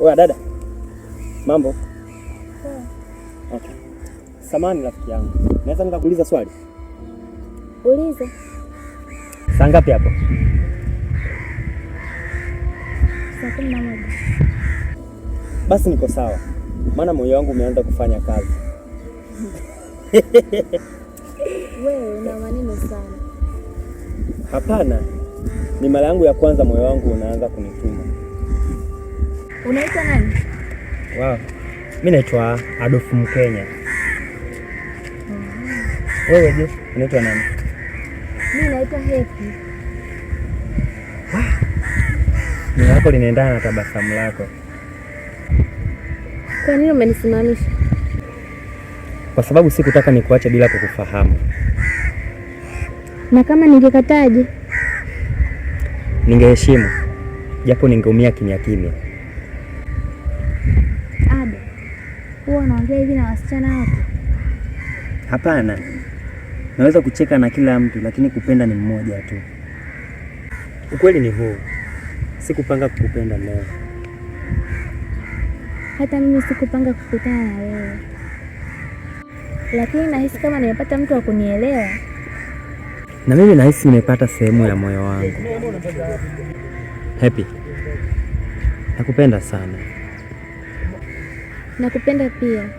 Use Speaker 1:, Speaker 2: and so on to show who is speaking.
Speaker 1: Wewe dada, mambo? Okay. Samahani rafiki yangu, naweza nikakuuliza swali?
Speaker 2: Uliza.
Speaker 1: Saa ngapi hapo?
Speaker 2: Saa 11.
Speaker 1: Basi niko sawa, maana moyo wangu umeanza kufanya kazi.
Speaker 2: Wewe una maneno sana.
Speaker 1: Hapana, ni mara yangu ya kwanza moyo wangu unaanza kunituma.
Speaker 2: Unaitwa nani?
Speaker 1: Wow. Mimi naitwa Adolf Mkenya. Wewe je, unaitwa nani?
Speaker 2: Mimi naitwa Happy.
Speaker 1: Jina lako linaendana na tabasamu lako.
Speaker 2: Kwa nini umenisimamisha?
Speaker 1: Kwa sababu sikutaka nikuache bila kukufahamu.
Speaker 2: Na kama ningekataje?
Speaker 1: Ningeheshimu, japo ningeumia kimya kimya.
Speaker 2: Ada, huwa unaongea hivi na wasichana wote?
Speaker 1: Hapana, naweza kucheka na kila mtu, lakini kupenda ni mmoja tu. Ukweli ni huu, sikupanga kukupenda leo.
Speaker 2: Hata mimi sikupanga kukutana na wewe, lakini nahisi kama nimepata mtu wa kunielewa.
Speaker 1: Na mimi nahisi nimepata sehemu ya moyo wangu. Happy, nakupenda sana.
Speaker 2: Nakupenda pia.